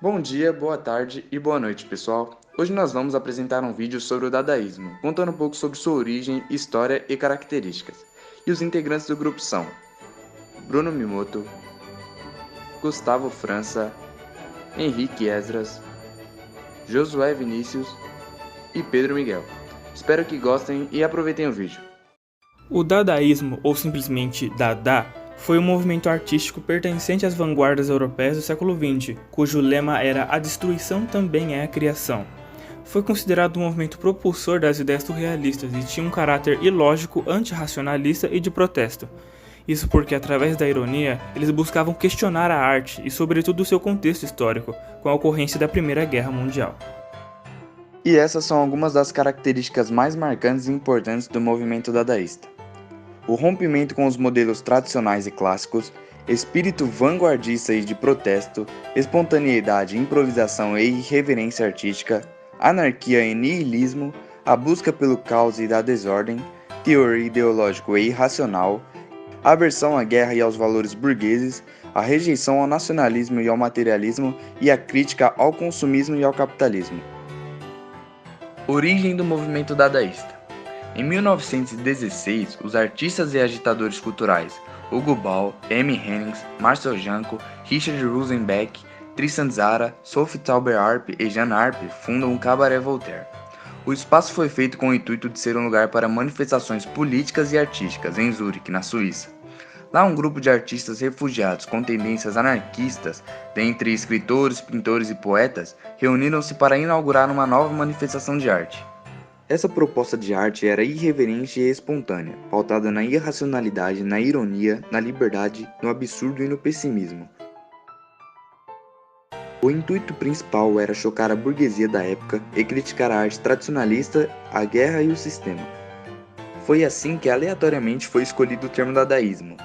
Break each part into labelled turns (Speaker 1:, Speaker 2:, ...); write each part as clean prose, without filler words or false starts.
Speaker 1: Bom dia, boa tarde e boa noite, pessoal. Hoje nós vamos apresentar um vídeo sobre o dadaísmo, contando um pouco sobre sua origem, história e características. E os integrantes do grupo são Bruno Mimoto, Gustavo França, Henrique Esdras, Josué Vinícius e Pedro Miguel. Espero que gostem e aproveitem o vídeo.
Speaker 2: O dadaísmo, ou simplesmente Dada, foi um movimento artístico pertencente às vanguardas europeias do século XX, cujo lema era "A destruição também é a criação". Foi considerado um movimento propulsor das ideias surrealistas e tinha um caráter ilógico, antirracionalista e de protesto. Isso porque, através da ironia, eles buscavam questionar a arte e, sobretudo, o seu contexto histórico, com a ocorrência da Primeira Guerra Mundial.
Speaker 1: E essas são algumas das características mais marcantes e importantes do movimento dadaísta: o rompimento com os modelos tradicionais e clássicos, espírito vanguardista e de protesto, espontaneidade, improvisação e irreverência artística, anarquia e niilismo, a busca pelo caos e da desordem, teor ideológico e irracional, aversão à guerra e aos valores burgueses, a rejeição ao nacionalismo e ao materialismo e a crítica ao consumismo e ao capitalismo. Origem do movimento dadaísta. Em 1916, os artistas e agitadores culturais Hugo Ball, Amy Hennings, Marcel Janco, Richard Rosenbeck, Tristan Tzara, Sophie Tauber-Arp e Jean Arp fundam o Cabaret Voltaire. O espaço foi feito com o intuito de ser um lugar para manifestações políticas e artísticas em Zurique, na Suíça. Lá, um grupo de artistas refugiados com tendências anarquistas, dentre escritores, pintores e poetas, reuniram-se para inaugurar uma nova manifestação de arte. Essa proposta de arte era irreverente e espontânea, pautada na irracionalidade, na ironia, na liberdade, no absurdo e no pessimismo. O intuito principal era chocar a burguesia da época e criticar a arte tradicionalista, a guerra e o sistema. Foi assim que aleatoriamente foi escolhido o termo dadaísmo.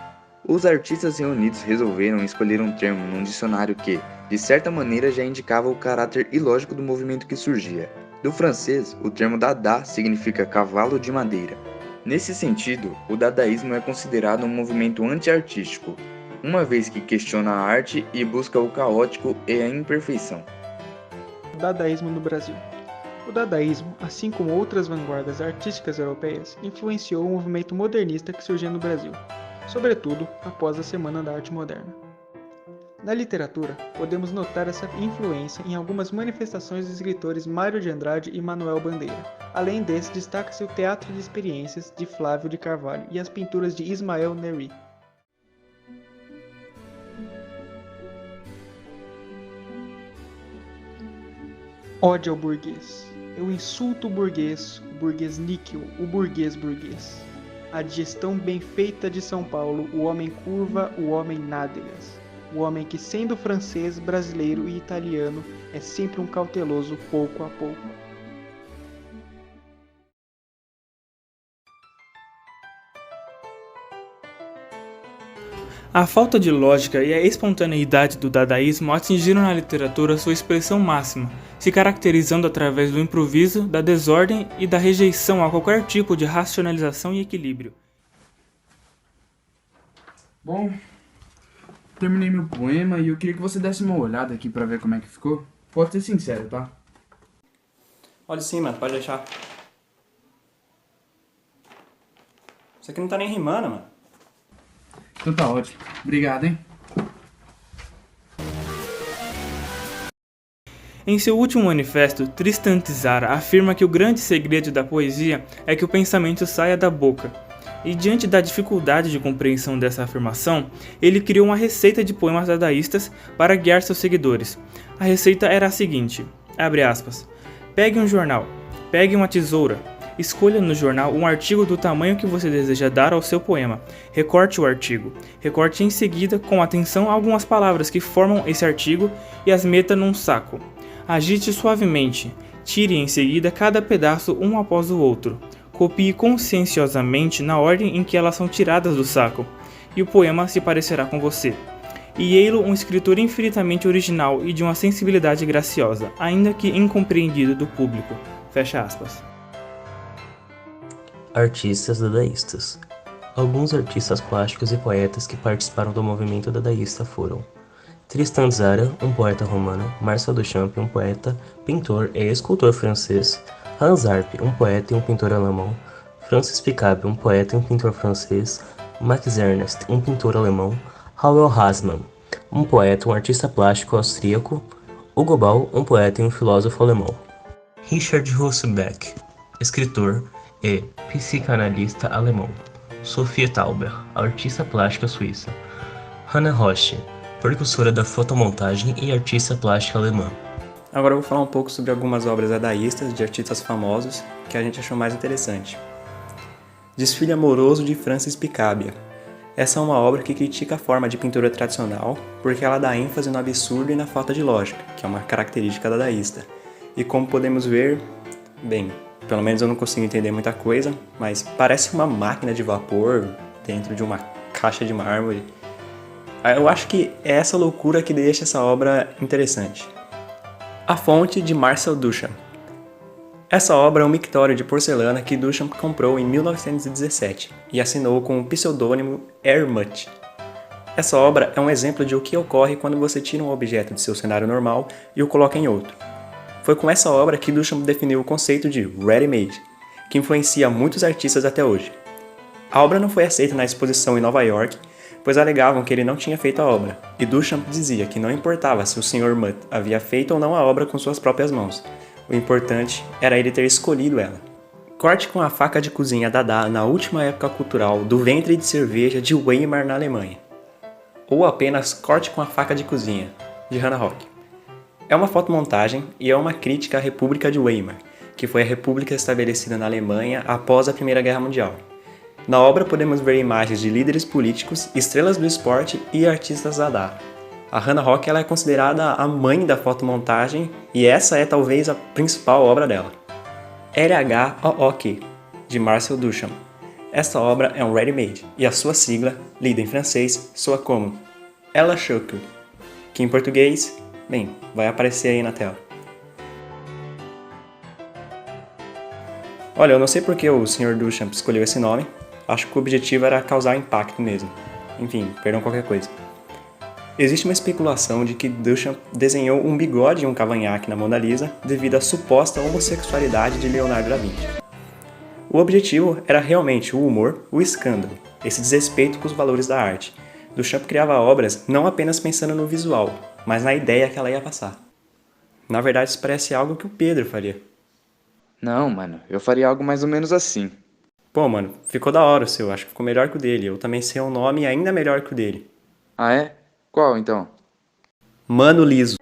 Speaker 1: Os artistas reunidos resolveram escolher um termo num dicionário que, de certa maneira, já indicava o caráter ilógico do movimento que surgia. Do francês, o termo dada significa cavalo de madeira. Nesse sentido, o dadaísmo é considerado um movimento anti-artístico, uma vez que questiona a arte e busca o caótico e a imperfeição.
Speaker 3: Dadaísmo no Brasil. O dadaísmo, assim como outras vanguardas artísticas europeias, influenciou o movimento modernista que surgia no Brasil, sobretudo após a Semana da Arte Moderna. Na literatura, podemos notar essa influência em algumas manifestações dos escritores Mário de Andrade e Manuel Bandeira. Além desse, destaca-se o Teatro de Experiências de Flávio de Carvalho e as pinturas de Ismael Neri. Ódio ao burguês. Eu insulto o burguês níquel, o burguês burguês. A digestão bem feita de São Paulo, o homem curva, o homem nádegas. O homem que, sendo francês, brasileiro e italiano, é sempre um cauteloso pouco a pouco.
Speaker 2: A falta de lógica e a espontaneidade do dadaísmo atingiram na literatura sua expressão máxima, se caracterizando através do improviso, da desordem e da rejeição a qualquer tipo de racionalização e equilíbrio.
Speaker 4: Bom, terminei meu poema e eu queria que você desse uma olhada aqui pra ver como é que ficou. Pode ser sincero, tá?
Speaker 5: Olha sim, mano, pode deixar. Isso aqui não tá nem rimando, mano.
Speaker 4: Então tá ótimo. Obrigado, hein?
Speaker 2: Em seu último manifesto, Tristan Tzara afirma que o grande segredo da poesia é que o pensamento saia da boca. E diante da dificuldade de compreensão dessa afirmação, ele criou uma receita de poemas dadaístas para guiar seus seguidores. A receita era a seguinte, abre aspas, pegue um jornal, pegue uma tesoura, escolha no jornal um artigo do tamanho que você deseja dar ao seu poema, recorte o artigo, recorte em seguida com atenção algumas palavras que formam esse artigo e as meta num saco. Agite suavemente, tire em seguida cada pedaço um após o outro. Copie conscienciosamente na ordem em que elas são tiradas do saco, e o poema se parecerá com você. E ei-lo um escritor infinitamente original e de uma sensibilidade graciosa, ainda que incompreendido do público. Fecha aspas.
Speaker 6: Artistas dadaístas. Alguns artistas plásticos e poetas que participaram do movimento dadaísta foram Tristan Tzara, um poeta romano, Marcel Duchamp, um poeta, pintor e escultor francês, Hans Arp, um poeta e um pintor alemão, Francis Picabia, um poeta e um pintor francês, Max Ernst, um pintor alemão, Howell Hasmann, um poeta e um artista plástico austríaco, Hugo Ball, um poeta e um filósofo alemão. Richard Hussenbeck, escritor e psicanalista alemão. Sophie Tauber, artista plástica suíça. Hannah Roche, precursora da fotomontagem e artista plástica alemã.
Speaker 5: Agora eu vou falar um pouco sobre algumas obras dadaístas de artistas famosos que a gente achou mais interessante. Desfile Amoroso de Francis Picabia. Essa é uma obra que critica a forma de pintura tradicional porque ela dá ênfase no absurdo e na falta de lógica, que é uma característica dadaísta. E como podemos ver, bem, pelo menos eu não consigo entender muita coisa, mas parece uma máquina de vapor dentro de uma caixa de mármore. Eu acho que é essa loucura que deixa essa obra interessante. A Fonte de Marcel Duchamp. Essa obra é um mictório de porcelana que Duchamp comprou em 1917 e assinou com o pseudônimo Hermut. Essa obra é um exemplo de o que ocorre quando você tira um objeto de seu cenário normal e o coloca em outro. Foi com essa obra que Duchamp definiu o conceito de ready-made, que influencia muitos artistas até hoje. A obra não foi aceita na exposição em Nova York, pois alegavam que ele não tinha feito a obra, e Duchamp dizia que não importava se o Sr. Mutt havia feito ou não a obra com suas próprias mãos. O importante era ele ter escolhido ela. Corte com a faca de cozinha Dada na última época cultural do ventre de cerveja de Weimar na Alemanha. Ou apenas Corte com a faca de cozinha, de Hannah Rock. É uma fotomontagem e é uma crítica à República de Weimar, que foi a república estabelecida na Alemanha após a Primeira Guerra Mundial. Na obra podemos ver imagens de líderes políticos, estrelas do esporte e artistas Dada. A Hannah Rock ela é considerada a mãe da fotomontagem e essa é talvez a principal obra dela. LHOOQ, de Marcel Duchamp. Esta obra é um ready-made e a sua sigla, lida em francês, soa como Ella Choque, que em português, bem, vai aparecer aí na tela. Olha, eu não sei porque o Sr. Duchamp escolheu esse nome, acho que o objetivo era causar impacto mesmo. Enfim, perdão qualquer coisa. Existe uma especulação de que Duchamp desenhou um bigode e um cavanhaque na Mona Lisa devido à suposta homossexualidade de Leonardo da Vinci. O objetivo era realmente o humor, o escândalo, esse desrespeito com os valores da arte. Duchamp criava obras não apenas pensando no visual, mas na ideia que ela ia passar. Na verdade, isso parece algo que o Pedro faria.
Speaker 1: Não, mano, eu faria algo mais ou menos assim.
Speaker 5: Pô, mano, ficou da hora o seu, acho que ficou melhor que o dele. Eu também sei um nome ainda melhor que o dele.
Speaker 1: Ah, é? Qual então?
Speaker 5: Mano Liso.